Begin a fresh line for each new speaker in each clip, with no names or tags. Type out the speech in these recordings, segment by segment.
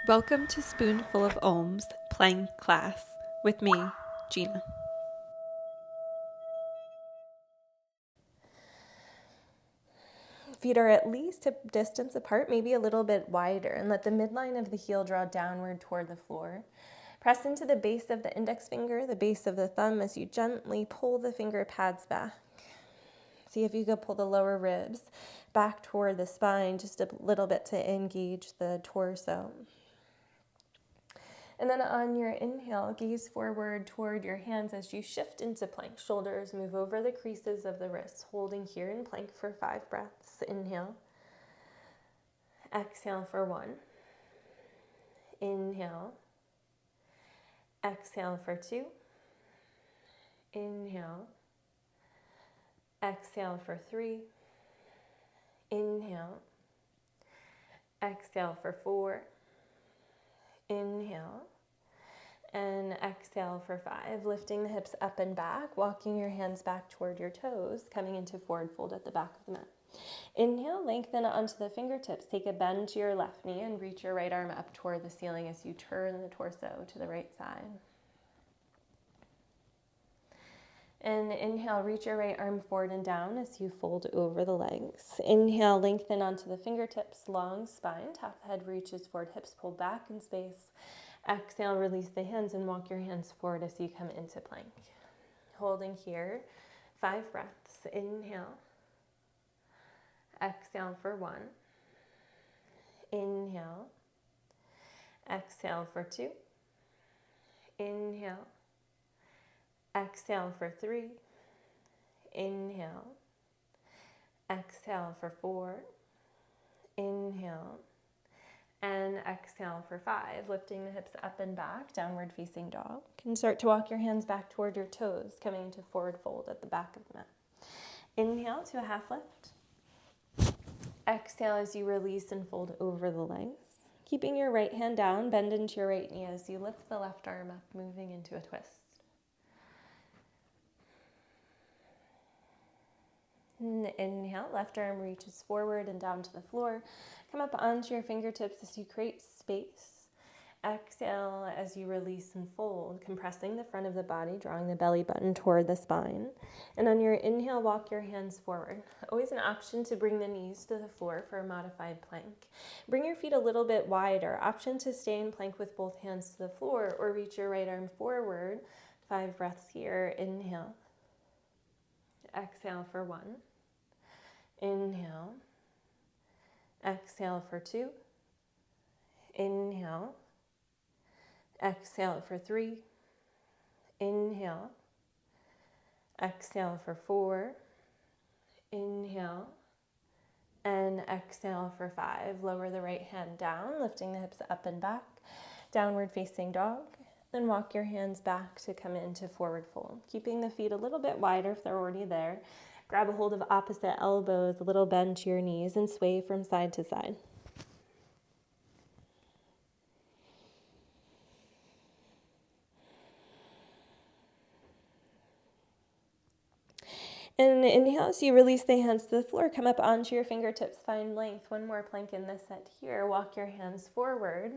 Welcome to Spoonful of Ohms Plank Class with me, Gina.
Feet are at least a distance apart, maybe a little bit wider, and let the midline of the heel draw downward toward the floor. Press into the base of the index finger, the base of the thumb, as you gently pull the finger pads back. See if you can pull the lower ribs back toward the spine just a little bit to engage the torso. And then on your inhale, gaze forward toward your hands as you shift into plank. Shoulders move over the creases of the wrists, holding here in plank for 5 breaths. Inhale. Exhale for 1. Inhale. Exhale for 2. Inhale. Exhale for 3. Inhale. Exhale for 4. Inhale. And exhale for 5. Lifting the hips up and back, walking your hands back toward your toes, coming into forward fold at the back of the mat. Inhale, lengthen onto the fingertips. Take a bend to your left knee and reach your right arm up toward the ceiling as you turn the torso to the right side. And inhale, reach your right arm forward and down as you fold over the legs. Inhale, lengthen onto the fingertips, long spine, top of the head reaches forward, hips pull back in space. Exhale, release the hands and walk your hands forward as you come into plank. Holding here, 5 breaths. Inhale. Exhale for 1. Inhale. Exhale for 2. Inhale. Exhale for 3. Inhale. Exhale for 4. Inhale. And exhale for 5. Lifting the hips up and back, downward facing dog. You can start to walk your hands back toward your toes, coming into forward fold at the back of the mat. Inhale to a half lift. Exhale as you release and fold over the legs. Keeping your right hand down, bend into your right knee as you lift the left arm up, moving into a twist. Inhale, left arm reaches forward and down to the floor. Come up onto your fingertips as you create space. Exhale as you release and fold, compressing the front of the body, drawing the belly button toward the spine. And on your inhale, walk your hands forward. Always an option to bring the knees to the floor for a modified plank. Bring your feet a little bit wider. Option to stay in plank with both hands to the floor or reach your right arm forward. 5 breaths here. Inhale. Exhale for 1. Inhale. Exhale for 2. Inhale. Exhale for 3. Inhale. Exhale for 4. Inhale. And exhale for 5. Lower the right hand down, lifting the hips up and back. Downward facing dog. Then walk your hands back to come into forward fold. Keeping the feet a little bit wider if they're already there. Grab a hold of opposite elbows, a little bend to your knees, and sway from side to side. And inhale, as you release the hands to the floor, come up onto your fingertips, find length. One more plank in this set here. Walk your hands forward,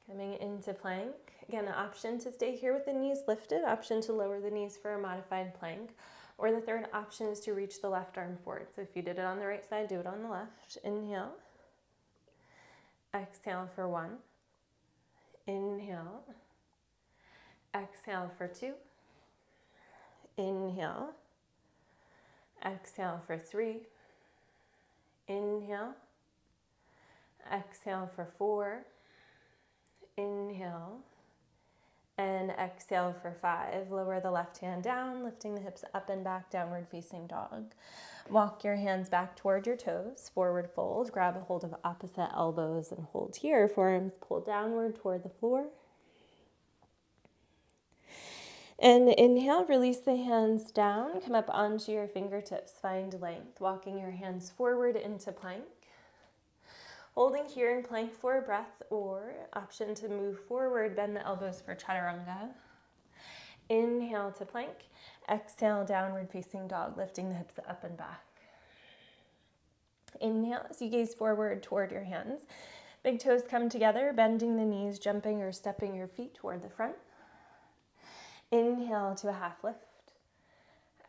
coming into plank. Again, an option to stay here with the knees lifted, option to lower the knees for a modified plank. Or the third option is to reach the left arm forward. So if you did it on the right side, do it on the left. Inhale. Exhale for 1. Inhale. Exhale for 2. Inhale. Exhale for 3. Inhale. Exhale for 4. Inhale. And exhale for 5. Lower the left hand down, lifting the hips up and back, downward facing dog. Walk your hands back toward your toes, forward fold. Grab a hold of opposite elbows and hold here. Forearms pull downward toward the floor. And inhale, release the hands down. Come up onto your fingertips, find length. Walking your hands forward into plank. Holding here in plank for a breath, or option to move forward, bend the elbows for chaturanga. Inhale to plank. Exhale, downward facing dog, lifting the hips up and back. Inhale as you gaze forward toward your hands. Big toes come together, bending the knees, jumping or stepping your feet toward the front. Inhale to a half lift.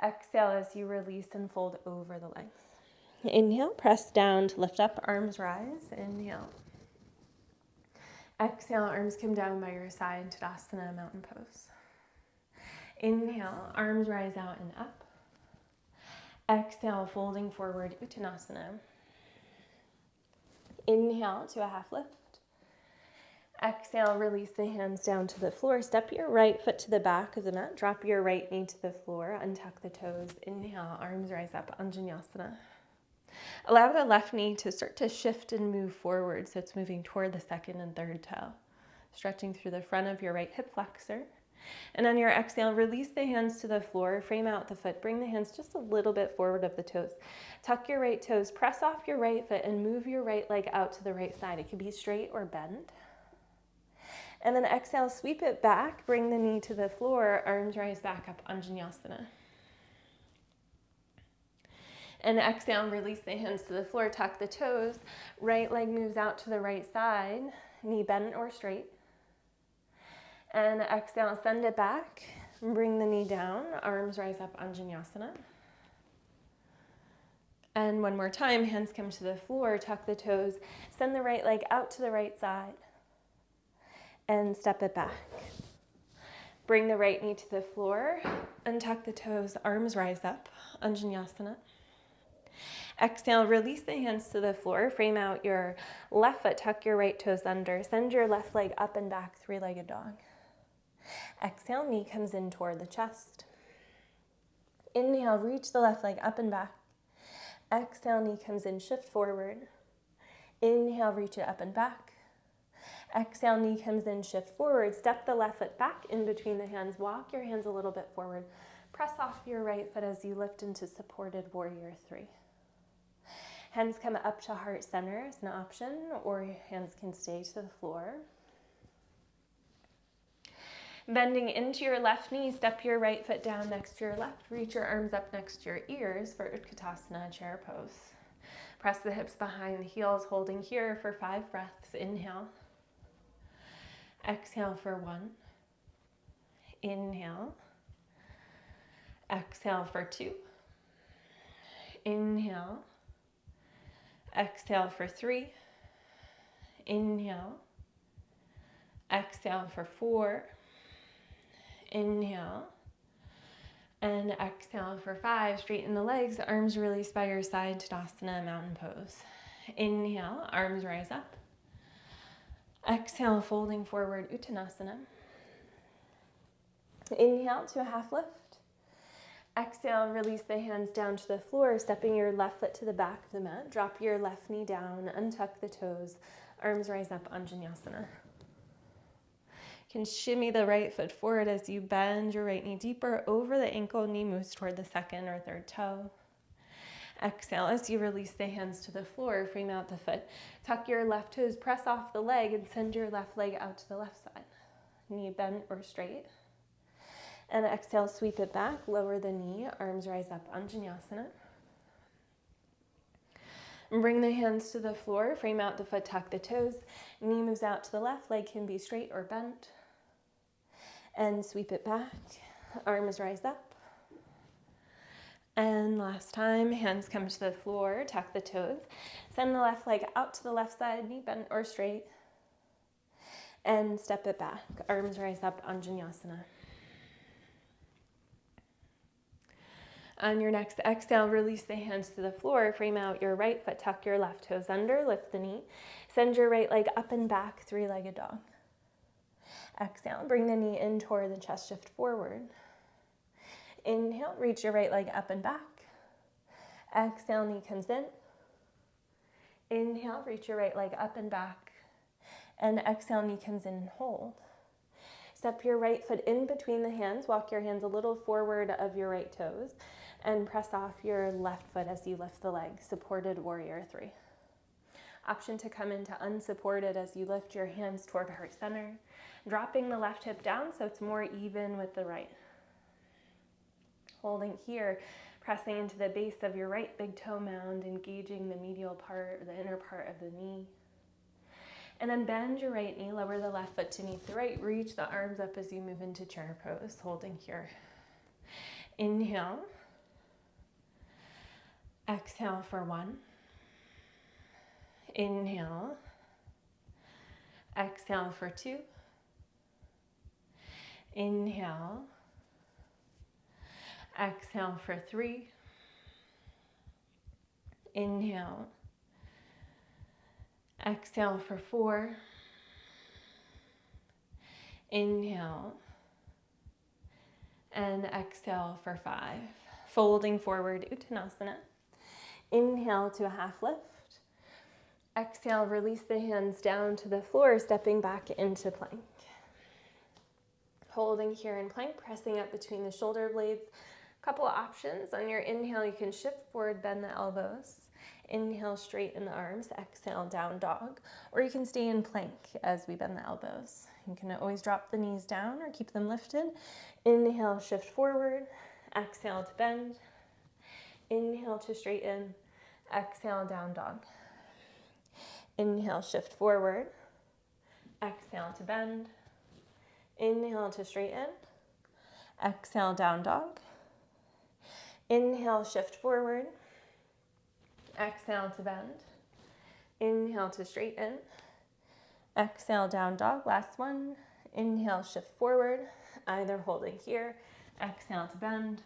Exhale as you release and fold over the legs. Inhale, press down to lift up, arms rise. Inhale. Exhale, arms come down by your side, Tadasana, mountain pose. Inhale, arms rise out and up. Exhale, folding forward, Uttanasana. Inhale to a half lift. Exhale, release the hands down to the floor. Step your right foot to the back of the mat. Drop your right knee to the floor. Untuck the toes. Inhale, arms rise up, Anjaneyasana. Allow the left knee to start to shift and move forward, so it's moving toward the second and third toe. Stretching through the front of your right hip flexor. And on your exhale, release the hands to the floor, frame out the foot, bring the hands just a little bit forward of the toes. Tuck your right toes, press off your right foot, and move your right leg out to the right side. It can be straight or bend. And then exhale, sweep it back, bring the knee to the floor, arms rise back up, Anjaneyasana. And exhale, release the hands to the floor, tuck the toes, right leg moves out to the right side, knee bent or straight. And exhale, send it back, bring the knee down, arms rise up, Anjaneyasana. And one more time, hands come to the floor, tuck the toes, send the right leg out to the right side, and step it back. Bring the right knee to the floor, untuck the toes, arms rise up, Anjaneyasana. Exhale, release the hands to the floor, frame out your left foot, tuck your right toes under, send your left leg up and back, three-legged dog. Exhale, knee comes in toward the chest. Inhale, reach the left leg up and back. Exhale, knee comes in, shift forward. Inhale, reach it up and back. Exhale, knee comes in, shift forward. Step the left foot back in between the hands. Walk your hands a little bit forward. Press off your right foot as you lift into supported warrior three. Hands come up to heart center as an option, or hands can stay to the floor. Bending into your left knee, step your right foot down next to your left. Reach your arms up next to your ears for Utkatasana, chair pose. Press the hips behind the heels, holding here for 5 breaths. Inhale. Exhale for 1. Inhale. Exhale for 2. Inhale. Exhale for 3. Inhale. Exhale for 4. Inhale. And exhale for 5. Straighten the legs, arms release by your side, Tadasana, mountain pose. Inhale, arms rise up. Exhale, folding forward, Uttanasana. Inhale to a half lift. Exhale, release the hands down to the floor, stepping your left foot to the back of the mat. Drop your left knee down, untuck the toes, arms rise up, Anjaneyasana. You can shimmy the right foot forward as you bend your right knee deeper over the ankle, knee moves toward the second or third toe. Exhale as you release the hands to the floor, frame out the foot. Tuck your left toes, press off the leg, and send your left leg out to the left side. Knee bent or straight. And exhale, sweep it back, lower the knee, arms rise up, Anjaneyasana. And bring the hands to the floor, frame out the foot, tuck the toes. Knee moves out to the left, leg can be straight or bent. And sweep it back, arms rise up. And last time, hands come to the floor, tuck the toes. Send the left leg out to the left side, knee bent or straight. And step it back, arms rise up, Anjaneyasana. On your next exhale, release the hands to the floor, frame out your right foot, tuck your left toes under, lift the knee. Send your right leg up and back, three-legged dog. Exhale, bring the knee in toward the chest, shift forward. Inhale, reach your right leg up and back. Exhale, knee comes in. Inhale, reach your right leg up and back. And exhale, knee comes in and hold. Step your right foot in between the hands, walk your hands a little forward of your right toes, and press off your left foot as you lift the leg, supported warrior three. Option to come into unsupported as you lift your hands toward heart center, dropping the left hip down so it's more even with the right. Holding here, pressing into the base of your right big toe mound, engaging the medial part or the inner part of the knee. And then bend your right knee, lower the left foot to meet the right. Reach the arms up as you move into chair pose, holding here. Inhale. Exhale for 1. Inhale. Exhale for 2. Inhale. Exhale for 3. Inhale. Exhale for 4. Inhale. And exhale for 5. Folding forward, Uttanasana. Inhale to a half lift. Exhale, release the hands down to the floor, stepping back into plank. Holding here in plank, pressing up between the shoulder blades. Couple of options. On your inhale, you can shift forward, bend the elbows. Inhale, straighten the arms. Exhale, down dog. Or you can stay in plank as we bend the elbows. You can always drop the knees down or keep them lifted. Inhale, shift forward. Exhale to bend. Inhale to straighten. Exhale, down dog. Inhale, shift forward. Exhale to bend. Inhale to straighten. Exhale, down dog. Inhale, shift forward. Exhale to bend. Inhale to straighten. Exhale, down dog. Last one. Inhale, shift forward. Either holding here. Exhale to bend.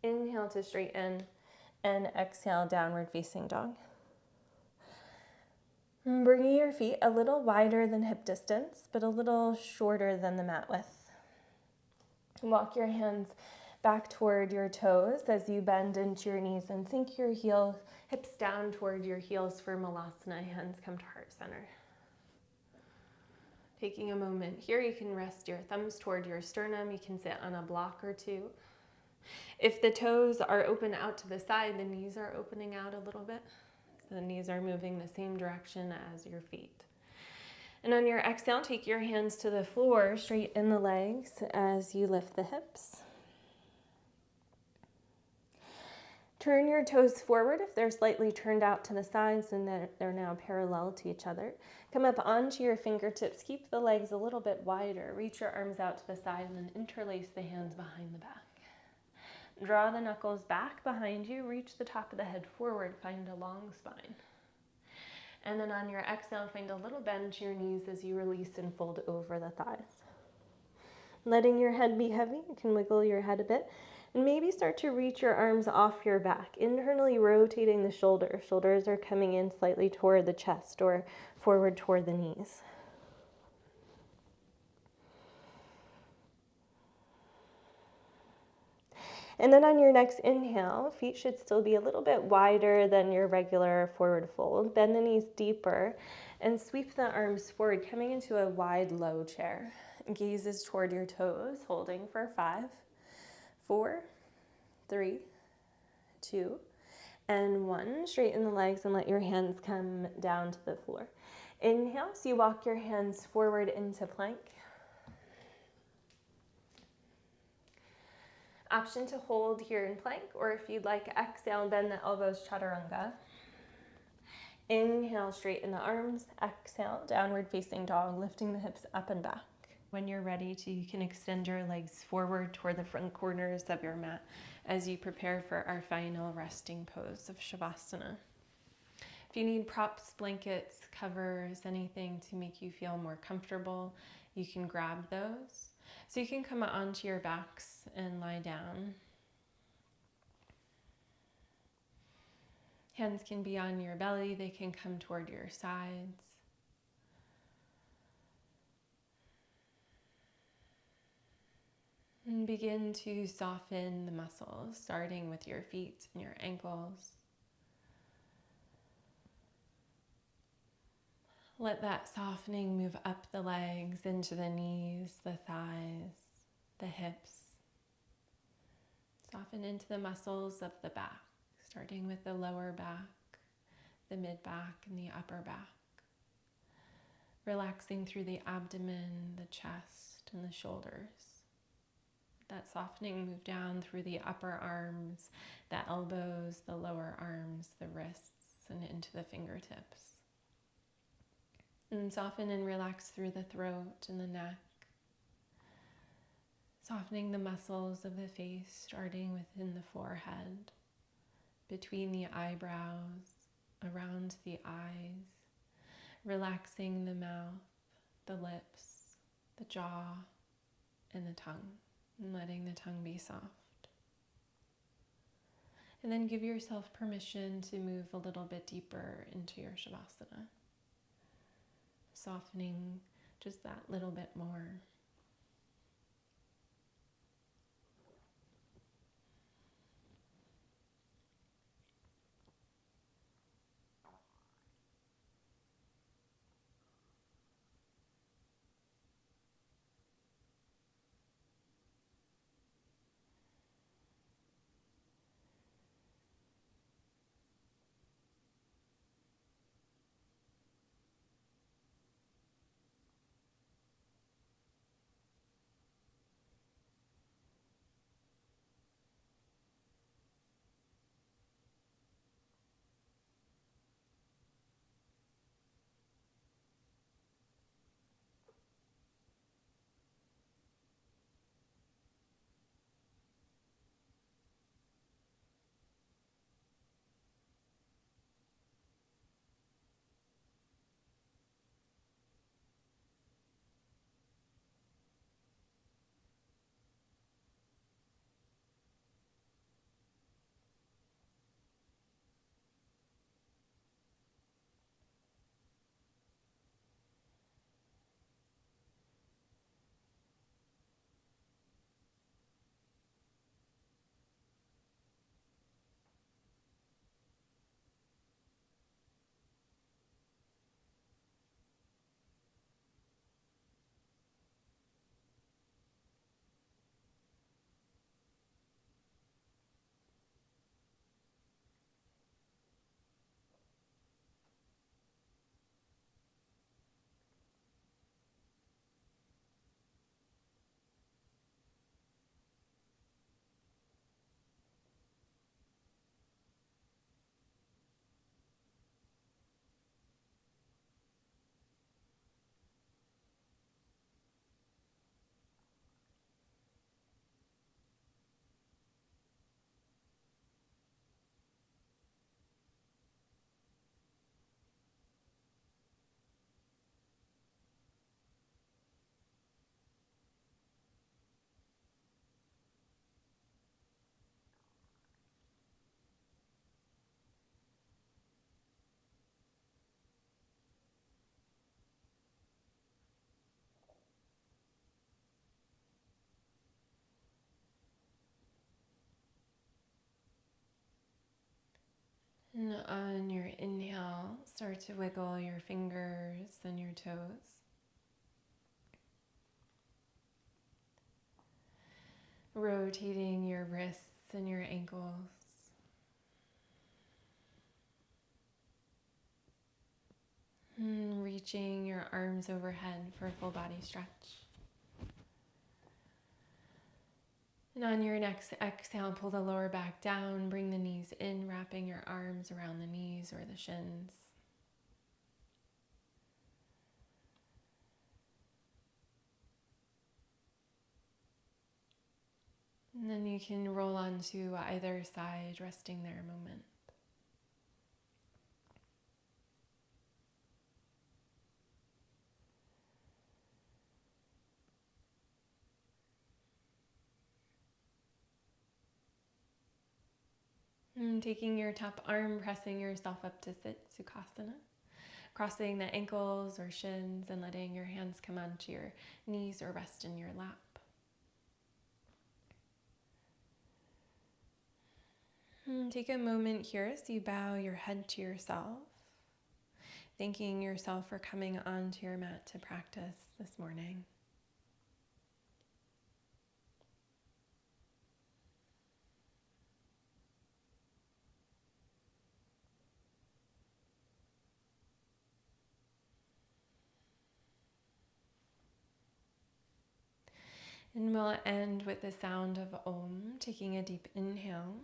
Inhale to straighten. And exhale, downward facing dog. Bringing your feet a little wider than hip distance, but a little shorter than the mat width. Walk your hands back toward your toes as you bend into your knees and sink your hips down toward your heels for Malasana. Hands come to heart center. Taking a moment here, you can rest your thumbs toward your sternum. You can sit on a block or two. If the toes are open out to the side, the knees are opening out a little bit. The knees are moving the same direction as your feet. And on your exhale, take your hands to the floor, straighten the legs as you lift the hips. Turn your toes forward if they're slightly turned out to the sides and they're now parallel to each other. Come up onto your fingertips. Keep the legs a little bit wider. Reach your arms out to the side and then interlace the hands behind the back. Draw the knuckles back behind you. Reach the top of the head forward. Find a long spine. And then on your exhale, find a little bend to your knees as you release and fold over the thighs. Letting your head be heavy, you can wiggle your head a bit. And maybe start to reach your arms off your back, internally rotating the shoulders. Shoulders are coming in slightly toward the chest or forward toward the knees. And then on your next inhale, feet should still be a little bit wider than your regular forward fold. Bend the knees deeper and sweep the arms forward, coming into a wide low chair. Gazes toward your toes, holding for 5, 4, 3, 2, and 1. Straighten the legs and let your hands come down to the floor. Inhale, so you walk your hands forward into plank. Option to hold here in plank, or if you'd like, exhale, bend the elbows, chaturanga. Inhale, straighten the arms. Exhale, downward facing dog, lifting the hips up and back. When you're ready to, you can extend your legs forward toward the front corners of your mat as you prepare for our final resting pose of Shavasana. If you need props, blankets, covers, anything to make you feel more comfortable, you can grab those. So you can come onto your backs and lie down. Hands can be on your belly, they can come toward your sides. And begin to soften the muscles, starting with your feet and your ankles. Let that softening move up the legs, into the knees, the thighs, the hips. Soften into the muscles of the back, starting with the lower back, the mid back, and the upper back. Relaxing through the abdomen, the chest, and the shoulders. That softening move down through the upper arms, the elbows, the lower arms, the wrists, and into the fingertips. And soften and relax through the throat and the neck. Softening the muscles of the face, starting within the forehead, between the eyebrows, around the eyes, relaxing the mouth, the lips, the jaw, and the tongue, and letting the tongue be soft. And then give yourself permission to move a little bit deeper into your Shavasana, softening just that little bit more. And on your inhale, start to wiggle your fingers and your toes. Rotating your wrists and your ankles. And reaching your arms overhead for a full body stretch. And on your next exhale, pull the lower back down, bring the knees in, wrapping your arms around the knees or the shins. And then you can roll onto either side, resting there a moment. And taking your top arm, pressing yourself up to sit, Sukhasana. Crossing the ankles or shins and letting your hands come onto your knees or rest in your lap. And take a moment here as you bow your head to yourself, thanking yourself for coming onto your mat to practice this morning. And we'll end with the sound of Om, taking a deep inhale.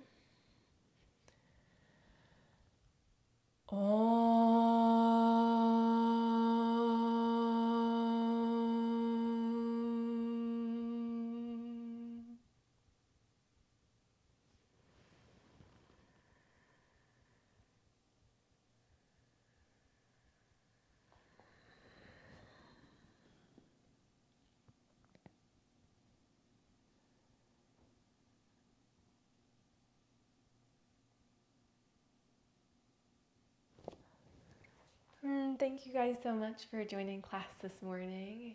Om. thank you guys so much for joining class this morning.